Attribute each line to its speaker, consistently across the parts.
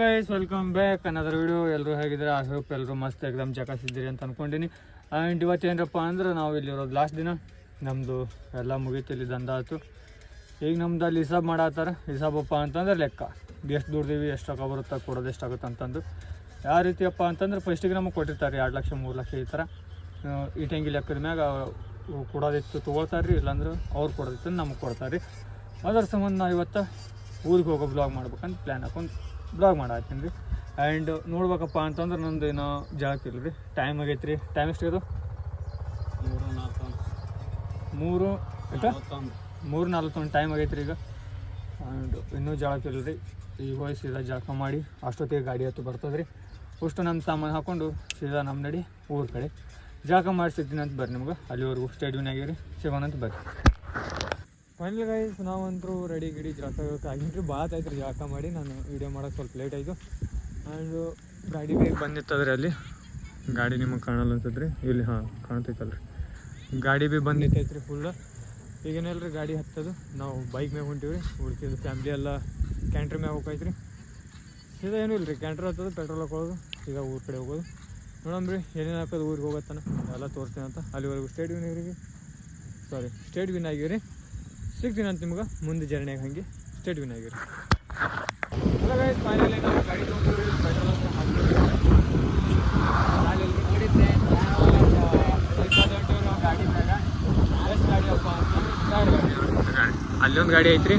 Speaker 1: Guys welcome back ಅನ್ನೋದ್ರ video. ಎಲ್ಲರೂ ಹೇಗಿದ್ದಾರೆ? ಐ ಹೋಪ್ ಎಲ್ಲರೂ ಮಸ್ತ್ ಎಕ್ದಮ್ ಜಕಾಸಿದ್ದೀರಿ ಅಂತ ಅಂದ್ಕೊಂಡಿನಿ. ಆ್ಯಂಡ್ ಇವತ್ತೇನಪ್ಪ ಅಂದ್ರೆ ನಾವು ಇಲ್ಲಿರೋದು ಲಾಸ್ಟ್ ದಿನ. ನಮ್ಮದು ಎಲ್ಲ ಮುಗೀತು, ಇಲ್ಲಿ ದಂಧ ಆಯ್ತು. ಈಗ ನಮ್ದು ಅಲ್ಲಿ ಹಿಸಾಬ್ ಮಾಡತ್ತಾರ. ಹಿಸಾಬಪ್ಪ ಅಂತಂದ್ರೆ ಲೆಕ್ಕ ಎಷ್ಟು ದುಡ್ದೀವಿ, ಎಷ್ಟು ರೊಕ್ಕ ಬರುತ್ತೆ, ಕೊಡೋದು ಎಷ್ಟಾಗುತ್ತೆ ಅಂತಂದು. ಯಾವ ರೀತಿಯಪ್ಪ ಅಂತಂದ್ರೆ ಫಸ್ಟಿಗೆ ನಮಗೆ ಕೊಟ್ಟಿರ್ತಾರೆ 2 ಲಕ್ಷ 3 ಲಕ್ಷ ಈ ಥರ ಇಟ್ಟಂಗಿ ಲೆಕ್ಕದ ಮ್ಯಾಗ ಕೊಡೋದಿತ್ತು ತೊಗೊಳ್ತಾರೆ ರೀ, ಇಲ್ಲಾಂದ್ರೆ ಅವ್ರು ಕೊಡೋದಿತ್ತು ನಮಗೆ ಕೊಡ್ತಾರೆ ರೀ. ಅದರ ಸಂಬಂಧ ನಾವು ಇವತ್ತು ಊರಿಗೆ ಹೋಗೋ ಬ್ಲಾಗ್ ಮಾಡ್ಬೇಕಂತ ಪ್ಲ್ಯಾನ್ ಹಾಕೊಂಡು ಬ್ಲಾಗ್ ಮಾಡತ್ತೀನಿ ರೀ. ಆ್ಯಂಡ್ ನೋಡ್ಬೇಕಪ್ಪ ಅಂತಂದ್ರೆ ನಂದು ಏನೋ ಜಾಗಕ್ಕೆ ಇಲ್ಲ ರೀ. ಟೈಮ್ ಆಗೈತೆ ರೀ. ಟೈಮ್ ಎಷ್ಟಿರೋದು? 3:41 ಟೈಮ್ ಆಗೈತೆ ರೀ ಈಗ. ಆ್ಯಂಡ್ ಇನ್ನೂ ಜಾಗಕ್ಕೆ ಇಲ್ಲ ರೀ. ಈಗ ಹೋಗಿ ಸೀದಾ ಜಾಗ ಮಾಡಿ ಅಷ್ಟೊತ್ತಿಗೆ ಗಾಡಿ ಹತ್ತು ಬರ್ತದೆ ರೀ. ಅಷ್ಟು ನಮ್ಮ ಸಾಮಾನು ಹಾಕ್ಕೊಂಡು ಸೀದಾ ನಮ್ಮ ನಡಿ ಊರ ಕಡೆ ಜಾಗ ಮಾಡಿ ಸಿಗ್ತೀನಿ ಅಂತ ಬರ್ರಿ. ನಿಮ್ಗೆ ಅಲ್ಲಿವರೆಗೂ ಸ್ಟೇಡಿಯಮ್ನಾಗೆ ರೀ ಸಿಗೋಣಂತ ಬರ್ರಿ. ಫೈನಲ್ ಗೈಸ್ ನಾವಂತರೂ ರೆಡಿ ಗಿಡಿ ಜಾಗಕ್ಕೆ ಆಗಿನ್ರಿ. ಭಾಳ ಆಯ್ತು ರೀ ಜಾಗ ಮಾಡಿ. ನಾನು ವೀಡಿಯೋ ಮಾಡೋಕ್ಕೆ ಸ್ವಲ್ಪ ಲೇಟ್ ಆಯಿತು. ಆ್ಯಂಡು ಗಾಡಿ ಬೇಗ ಬಂದಿತ್ತದ್ರಿ. ಅಲ್ಲಿ ಗಾಡಿ ನಿಮಗೆ ಕಾಣಲ್ಲ ಅನ್ಸತ್ರಿ. ಇಲ್ಲಿ ಹಾಂ ಕಾಣ್ತೈತಲ್ಲ ರೀ. ಗಾಡಿ ಭೀ ಬಂದು ನಿಂತೈತ್ರಿ ಫುಲ್. ಈಗೇನಲ್ಲ ರೀ ಗಾಡಿ ಹತ್ತದು. ನಾವು ಬೈಕ್ ಮ್ಯಾಗ ಹೊಂಟೀವಿ ರೀ. ಉಳ್ಕಿದ್ದು ಫ್ಯಾಮ್ಲಿ ಎಲ್ಲ ಕ್ಯಾಂಟ್ರ್ ಮ್ಯಾಗ ಹೋಗೈತ್ರಿ. ಸೀದಾ ಏನೂ ಇಲ್ಲ ರೀ. ಕ್ಯಾಂಟ್ರ್ ಹತ್ತೋದು, ಪೆಟ್ರೋಲ್ ಹಾಕೋದು, ಸೀದಾ ಊರ ಕಡೆ ಹೋಗೋದು. ನೋಡಮ್ರಿ ಏನೇನು ಹಾಕೋದು ಊರಿಗೆ ಹೋಗತ್ತಾನ ಎಲ್ಲ ತೋರಿಸ್ತೀನಿ ಅಂತ. ಅಲ್ಲಿವರೆಗೂ ಸ್ಟೇಟ್ ವಿನ್ ಆಗಿರಿ. ಸಿಗ್ತೀನಿ ಅಂತ ನಿಮ್ಗೆ ಮುಂದೆ ಜರ್ನಿಯಾಗ. ಹಾಗೆ ಸ್ಟೇಟ್ ವಿನ್ ಆಗಿರಿ. ಫೈನಲಿ ನಾವು ಗಾಡಿ ತೊಗೊಂಡಿವಿ. ಪೆಟ್ರೋಲ್ ಅಂತ ಗಾಡಿ ಮ್ಯಾಗ ಎಷ್ಟು ಗಾಡಿ ಅಪ್ಪ ಅಂತ ಅಲ್ಲೊಂದು ಗಾಡಿ ಐತ್ರಿ.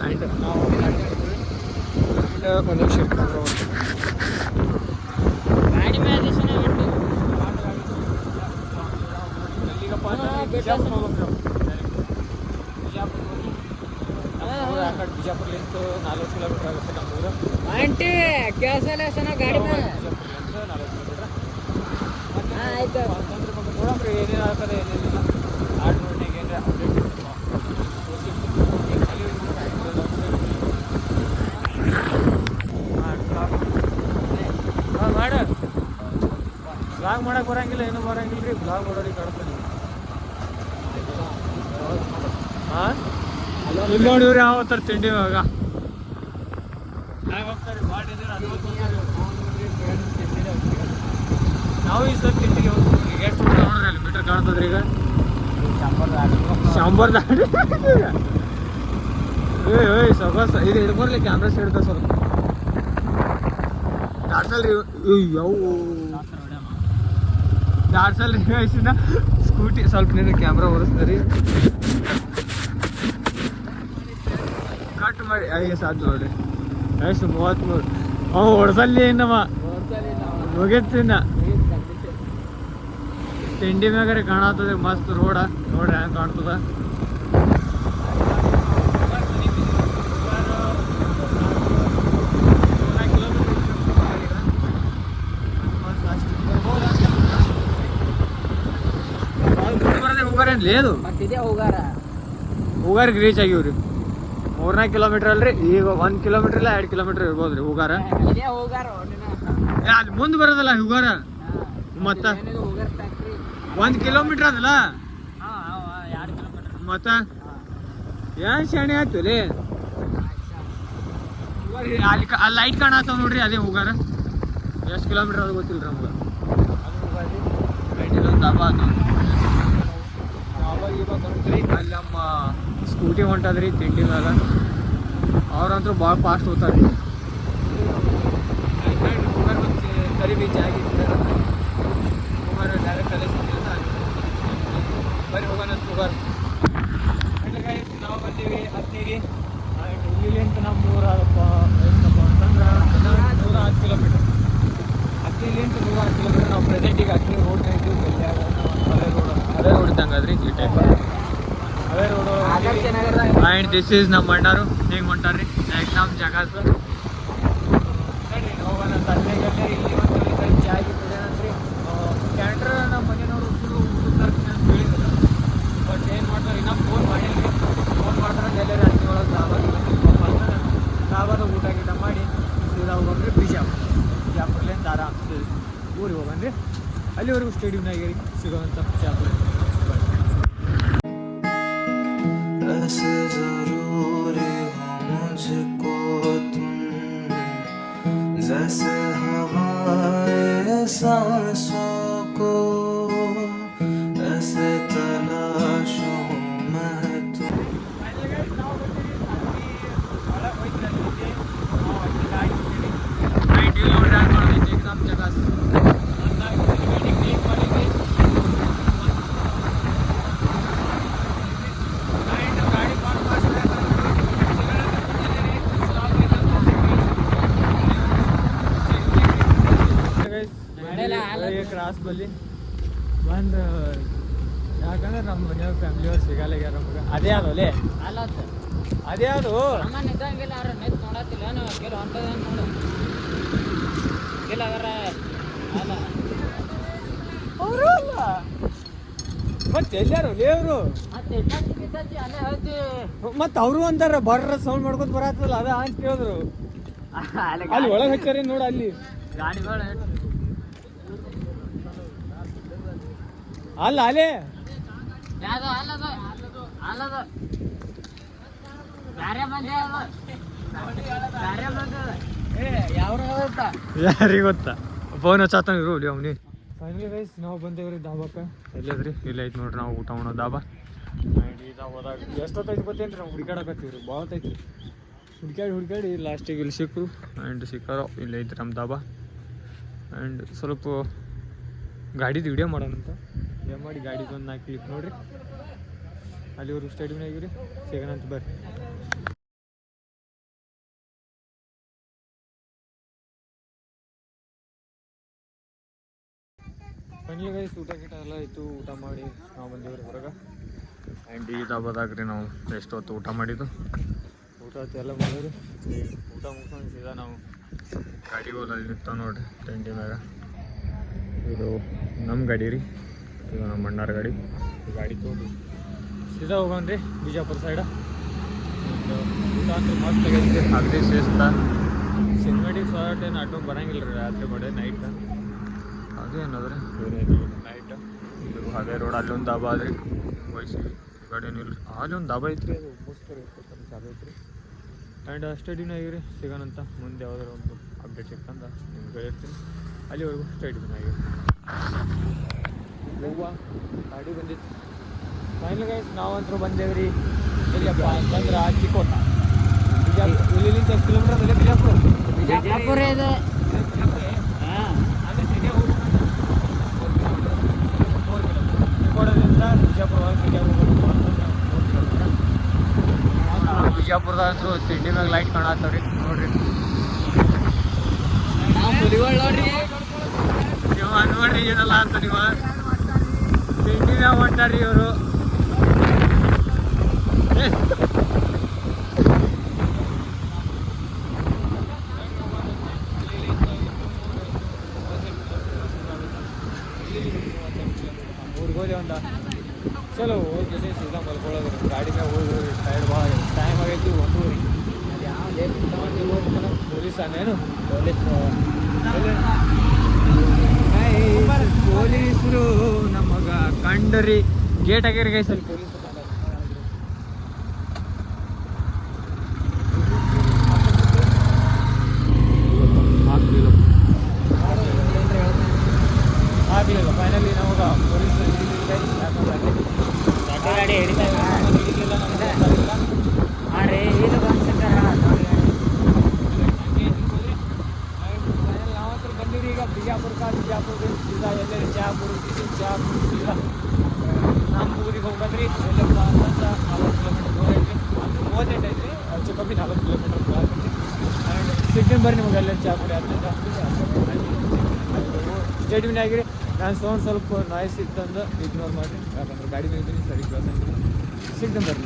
Speaker 1: ಆ್ಯಂಡ್ ನಾವು ಒಂದು ನಿಮಿಷ ಗಾಡಿ ಮ್ಯಾಗ ಎಲ್ಲಿಗಪ್ಪ ಬಿಜಾಪುರ ಹೋಗ್ಬೇಕು. ಬಿಜಾಪುರ್ಲಿಂತ 4 ಕಿಲೋಮೀಟರ್ ಆಗುತ್ತೆ ನಮ್ಮೂರು.
Speaker 2: ಆಂಟಿ ಕೆಲಸ ಗಾಡಿ
Speaker 1: ಬಿಜಾಪುರ್ಲಿಂತ 4 ಕಿಲೋಮೀಟ್ರ್ ಆಯ್ತು ಅಂತಂದ್ರೆ ನೋಡಮ್ರಿ ಏನೇನು ಆಗ್ತದೆ ಏನೇನಿಲ್ಲ. ಆಡ್ನೋಡ್ನಾಗ ಏನಾರ ಅಪ್ಡೇಟ್ ಮಾಡ ಬ್ಲಾಗ್ ಮಾಡಕ್ಕೆ ಬರೋಂಗಿಲ್ಲ, ಏನೂ ಬರೋಂಗಿಲ್ಲ ರೀ. ಬ್ಲಾಗ್ ಮಾಡೋರಿಗೆ ಕಾಣಿಸ್ತೀನಿ. ಹಾಂ ಇಲ್ಲಿ ನೋಡಿವ್ರಿ ಯಾವ ಥರ ತಿಂಡಿ ಇವಾಗ ಹೋಗ್ತಾರೆ. ನಾವು ಈ ಸರ್ ತಿಂಡಿಗೆ ಹೋಗ್ತೀವಿ. ಎಷ್ಟು ನೋಡ್ರಿ ಅಲ್ಲಿ ಮೀಟರ್ ಕಾಣ್ತದ್ರಿ ಈಗ. ಶಾಂಬಾರ್ ದಾಡಿ ಏಯ್ ಸೊಗಸ ಇದು ಹಿಡ್ಕೊರ್ಲಿ. ಕ್ಯಾಮ್ರಾ ಹಿಡ್ದ ಸ್ವಲ್ಪ ದಾಡ್ಸಲ್ರಿ. ಯಾವ ದಾಡ್ಸಲ್ರಿ ವಯಸ್ಸಿನ ಸ್ಕೂಟಿ ಸ್ವಲ್ಪ ನೀನು ಕ್ಯಾಮ್ರಾ ಓಡಿಸ್ತಾರೆ. ಕಟ್ ಮಾಡಿ ಸಾಧ್ಯ ನೋಡ್ರಿ. ಎಷ್ಟು 33 ಹೊಡ್ಸಲ್ಲಿ ಏನವ ಮುಗಿತಿನ ತಿಂಡಿ ಮ್ಯಾಗಾರೆ ಕಾಣತದೆ. ಮಸ್ತ್ ರೋಡ ನೋಡ್ರಿ ಹೆಂಗೆ ಕಾಣ್ತದ. లేదు ಹೂಗಾರಿಗೆ ರೀಚ್ ಆಗಿವ್ರಿ. 3-4 ಕಿಲೋಮೀಟರ್ ಅಲ್ರಿ. ಈಗ 1 ಕಿಲೋಮೀಟರ್ ಇಲ್ಲ 2 ಕಿಲೋಮೀಟರ್ ಇರ್ಬೋದು ರೀ ಹೂಗಾರ. ಅಲ್ಲಿ ಮುಂದೆ ಬರೋದಲ್ಲ ಹೂಗಾರ. ಮತ್ತ 1 ಕಿಲೋಮೀಟರ್ ಅದಲ್ಲ ಮತ್ತ ಏನ್ ಶಾಣೆ ಆಯ್ತು ರೀ. ಅಲ್ಲಿ ಲೈಟ್ ಕಾಣತ್ತಾವ ನೋಡ್ರಿ, ಅದೇ ಹೂಗಾರ. ಎಷ್ಟು ಕಿಲೋಮೀಟರ್ ಅದು ಗೊತ್ತಿಲ್ಲ ರೀ ನಮ್ಗೆ. ಅದು ಡಬ್ಬ ಅದು ಅಲ್ಲಿ ನಮ್ಮ ಸ್ಕೂಟಿ ಹೊಂಟದ್ರಿ ತಿಂಡಿ ಮ್ಯಾಗ. ಅವ್ರಂತೂ ಭಾಳ ಫಾಸ್ಟ್ ಹೋಗ್ತಾರೆ. ಕರಿ ಬೀಚ್ ಆಗಿತ್ತು ಡೈರೆಕ್ಟ್ ಅಲ್ಲೇ ಸಿಗ್ತಿಲ್ಲ. ಬರೀ ಹೋಗೋಣ ಹೋಗಾರ. ನಾವು ಬಂದೀವಿ ಹತ್ತಿಗೆ. ಇಲ್ಲಿಂತ ನಮ್ಮ ಊರಾಗಪ್ಪ ಎಷ್ಟಪ್ಪ ಅಂತಂದ್ರೆ 110 ಕಿಲೋಮೀಟರ್. ಹತ್ತಿಲಿಂತ 110 ಕಿಲೋಮೀಟರ್. ನಾವು ಪ್ರೆಸೆಂಟಿಗೆ ಹತ್ತಿ ರೋಡ್ ಇದ್ದೀವಿ. ಬೆಲ್ಯಾಗ ಅದೇ ರೋಡ್ ಇದ್ದಂಗೆ ಅದ್ರಿ ಈ ಟೈಪ್ ಅದೇ ರೋಡು. ಆ್ಯಂಡ್ ದಿಸ್ ಈಸ್ ನಮ್ಮ ಅಣ್ಣಾರು ಹಿಂಗೆ ಹೊಂಟಾರ್ರಿ. ನೆಕ್ಸ್ಟ್ ನಮ್ಮ ಜಗಾಸ್ ನೋಡ್ರಿ ಹೋಗೋಣ ತಂದೆಗಲ್ಲೇ. ಇಲ್ಲಿ ಒಂದು ಜಾಗ ಇರ್ತದೇನಂದ್ರಿ. ಕ್ಯಾಂಟ್ರ್ ನಮ್ಮ ಮನೆಯವರು ಫುಲ್ಲು ತರ್ತೀನಿ ಅಂತ ಹೇಳಿದ್ರು. ಬಟ್ ಏನು ಮಾಡ್ತಾರೆ ಇನ್ನೂ ಫೋನ್ ಮಾಡಿಲ್ಲ. ಫೋನ್ ಮಾಡ್ತಾರೆ ಎಲ್ಲರೂ ಅಕ್ಕಿ ಒಳಗೆ ಧಾಬಾದ ಊಟ ಗೀಟ ಮಾಡಿ ಸೀದಾ ಹೋಗೋಣ್ರಿ ಬಿಜಾಪುರ್ಲಿಂದ ಆರಾಮ್ ಊರಿಗೆ ಹೋಗೋಣ್ರಿ. ಅಲ್ಲಿವರೆಗೂ ಸ್ಟೇಡಿಯಮ್ನಾಗೆ ಸಿಗೋವಂಥ ಬಿಜಾಪುರ.
Speaker 3: ऐसे जरूरी हो मुझको तुम जैसे हवाएं सांसों को ऐसे तलाशूं मैं तुम
Speaker 1: ಕ್ರಾಸ್ ಬಲ್ಲಿ ಬಂದು ಯಾಕಂದ್ರೆ ನಮ್ಮ ಮನೆಯವ್ರ ಫ್ಯಾಮಿಲಿಯವ್ರು ಸಿಗಲ್ಲ ನಮ್ಗೆ ಅದೇ ಅದೋಲೆ
Speaker 2: ಅಲ್ಲ
Speaker 1: ಅದೇ ಅದು
Speaker 2: ಸಾಮಾನ್ಯ ಇದ್ದಂಗಿಲ್ಲ ಅವ್ರ ನೆತ್ ನೋಡತ್ತಿಲ್ಲ ಕೆಲವು ಅಂತದ ನೋಡು ಇಲ್ಲ ಅವರ ಅಲ್ಲ
Speaker 1: ಅವರು ಅಲ್ಲ ಮತ್ತೆ ಎಲ್ಲಾರು ದೇವ್ರು
Speaker 2: ಮತ್ತೆ ಅಲ್ಲೇ ಹೋಯ್ತಿ
Speaker 1: ಮತ್ತೆ ಅವರು ಅಂತಾರ ಬರ್ರ ಸೌಂಡ್ ಮಾಡ್ಕೊತ ಬರತ್ತಲ್ಲ ಅದ ಅಂತ ಕೇಳಿದ್ರು ಅಲ್ಲಿ ಒಳಗೆ ಹಚ್ಚಾರೆ ನೋಡ ಅಲ್ಲಿ
Speaker 2: ಗಾಡಿಗಳು
Speaker 1: ಅಲ್ಲ ಅಲ್ಲೇ
Speaker 2: ಯಾವ್ದು ಅಲ್ಲದು ಅಲ್ಲದು ಬ್ಯಾರೆ ಬಂದೆ ಅದು ಬ್ಯಾರೆ ಬಂದದ ಯಾವ್ರ
Speaker 1: ಯಾರಿಗೆ ಗೊತ್ತಾ ಫೋನ್ ಹಚ್ಚಾತಾನ ಇರು ಅವನಿ ಫೈನಲಿ ಗೈಸ್ ನಾವು ಬಂದೇವ್ರಿ ದಾಬಾಕ್ಕೆ ಎಲ್ಲದ್ರಿ ಇಲ್ಲ ಐತಿ ನೋಡ್ರಿ ನಾವು ಊಟ ಮಾಡೋ ದಾಬಾ ನಾವು ಹೋದಾಗ ಎಷ್ಟೊತ್ತೈತಿ ಗೊತ್ತೇನ್ರಿ ನಾವು ಹುಡುಕಾಡಕತ್ತೀವ್ರಿ ಭಾಳ ಐತಿ ಹುಡ್ಕಾಡಿ ಲಾಸ್ಟಿಗೆ ಇಲ್ಲಿ ಸಿಕ್ಕರು ಆ್ಯಂಡ್ ಸಿಕ್ಕಾರೋ ಇಲ್ಲಿ ಐತಿ ನಮ್ಮ ದಾಬಾ ಆ್ಯಂಡ್ ಸ್ವಲ್ಪ ಗಾಡಿದು ವಿಡಿಯೋ ಮಾಡೋಣಂತ ಏನು ಮಾಡಿ ಗಾಡಿಗೆ ಒಂದು 4 ಕ್ಲಿಪ್ ನೋಡ್ರಿ ಅಲ್ಲಿವ್ರು ಸ್ಟೇಡಿಯಮ್ನಾಗಿರಿ ಸಿಗೋಣಂತ ಬರ್ರಿ ಫೈನಲಿ ಗೈಸ್ ಊಟ ಗೀಟ ಎಲ್ಲ ಆಯಿತು ಊಟ ಮಾಡಿ ನಾವು ಬಂದೇವ್ರಿ ಹೊರಗೆ ಆ್ಯಂಡ್ ಈ ದಾಬಾದಾಗ್ರಿ ನಾವು ಎಷ್ಟೊತ್ತು ಊಟ ಮಾಡಿದ್ದು ಊಟ ಎಲ್ಲ ಮಾಡಿದ್ರಿ ಊಟ ಮುಗಿಸ್ಕೊಂಡು ಸೀದಾ ನಾವು ಗಾಡಿಗೆ ಹೋದಲ್ಲಿ ನಿಂತಾವ ನೋಡ್ರಿ ಟೆಂಟಿ ಮ್ಯಾಗ ಇದು ನಮ್ಮ ಗಾಡಿ ರೀ ಇದು ನಮ್ಮ ಅಣ್ಣಾರ ಗಾಡಿ ಗಾಡಿ ತೊಗೊಂಡು ಸೀದಾ ಹೋಗೋಣ್ರಿ ಬಿಜಾಪುರ ಸೈಡ ಊಟ ಅಂತೂ ಮಸ್ತ್ ಆಗೈತಿ ಅಗದಿ ಸೇಸ್ತ ಸಿನಿಮಾಟಿಕ್ ಶಾರ್ಟ್ ಏನು ಆಟೋ ಬರಂಗಿಲ್ಲ ರೀ ರಾತ್ರಿ ಬಡೆ ನೈಟ್ ಅದೇನದ್ರಿ ಏನೇನು ನೈಟ್ ಇದು ಅದೇ ರೋಡ್ ಅಲ್ಲೊಂದು ದಾಬಾ ಆದ್ರಿ ವಯಸ್ಸಿಗೆ ಗಾಡಿನೂ ಇಲ್ಲ ಅಲ್ಲಿ ಒಂದು ದಾಬಾ ಐತ್ರಿ ಅದು ಮಸ್ತ್ ಚಾಲು ಐತ್ರಿ ಆ್ಯಂಡ್ ಸ್ಟೇಡಿಯಮ್ನಾಗಿರಿ ಸಿಗೋಣಂತ ಮುಂದೆ ಯಾವ್ದಾರು ಒಂದು ಅಪ್ಡೇಟ್ ಸಿಕ್ಕಂದ ನಿಮ್ಗೆ ಹೇಳಿರ್ತೀನಿ ಅಲ್ಲಿವರೆಗೂ ಸ್ಟೇಡಿಯಮ್ನಾಗಿರಿ ಹೂವು ಗಾಡಿ ಬಂದಿತ್ತು ಫೈನಲ್ ಗೈಸ್ ನಾವಂತರೂ ಬಂದೇವ್ರಿ ಇಲ್ಲಪ್ಪ ಅಂತಂದ್ರೆ ಚಿಕ್ಕೋಟ ಇಲ್ಲಿಂದ ಎಷ್ಟು ಕಿಲೋಮೀಟರ್ ಅದೇ ಬಿಜಾಪುರ
Speaker 2: ಬಿಜಾಪುರ ಇದೆ
Speaker 1: ಅಂದರೆ ಸಿಟಿ ಚಿಕ್ಕೋಟದಿಂದ ಬಿಜಾಪುರ ಬಿಜಾಪುರದ ಅಂತೂ ತಿಂಡಿ ಮ್ಯಾಗ ಲೈಟ್ ಕಾಣತ್ತವ್ರಿ ನೋಡ್ರಿ
Speaker 2: ನೋಡ್ರಿ
Speaker 1: ನೀವು ನೋಡ್ರಿ ಏನಲ್ಲ ಅಂತ ನೀವು ತಿಂಡಿ ಮ್ಯಾಗ ಹೊಂಟಾರಿ ಇವರು ಊರಿಗೆ ಹೋದೆ ಅಂತ ಚಲೋ ಹೋಗಿ ಸೀದಾ ಮಲ್ಕೊಳ್ಳೋದು ಗಾಡಿ ಮ್ಯಾಗ ಹೋಗಿ ಟೈರ್ಡ್ ಭಾಳ ಟೈಮ್ ಆಗೈತಿ 1:00 ಪೊಲೀಸ್ ಅನೇನು ಪೊಲೀಸರು ನಮಗ ಕಂಡರಿ ಗೇಟ್ ಆಗ್ಯಾರ ಗೈಸ್ ಅಲ್ಲಿ ಪೊಲೀಸ್ ಆಗಲಿಲ್ಲ ಫೈನಲಿ ನಮಗ ಪೊಲೀಸ್
Speaker 2: ಗಾಡಿ ಹಿಡಿತಾ ಅರೆ ಇದು
Speaker 1: ನಾವಂತೂ ಬಂದಿರಿ ಈಗ ಬಿಜಾಪುರ ಸೀದಾ ಎಲ್ಲೆಲ್ಲಿ ಚಾಪುರ ಸೀದಾ ನಮ್ಮ ಊರಿಗೆ ಹೋಗ್ಬಂದ್ರಿ ಎಲ್ಲಪ್ಪ ಅಂತಂದ 40 ಕಿಲೋಮೀಟರ್ ದೂರ ಐತಿ ಅಂದ್ರೆ 38 ಐತ್ರಿ ಹೆಚ್ಚು ಕಮ್ಮಿ 40 ಕಿಲೋಮೀಟರ್ ದೂರ ಆಗ್ತೈತಿ ಆ್ಯಂಡ್ ಸಿಗ್ತೀನಿ ಬರ್ರಿ ನಿಮಗೆ ಎಲ್ಲೆಲ್ಲಿ ಚಾಪುರ ಆದ್ರಿಂದ ಸ್ಟೇಡಿಯಮ್ನಾಗಿರಿ ನಾನು ಸ್ವಲ್ಪ ನಾಯ್ಸ್ ಇತ್ತಂದು ಇಗ್ನೋರ್ ಮಾಡಿರಿ ಯಾಕಂದ್ರೆ ಗಾಡಿ ಇದ್ದೀನಿ ಸರಿ ಕೇಳ್ಸಂಗಿಲ್ಲ ಸಿಗ್ತೀನಿ ಬರ್ರಿ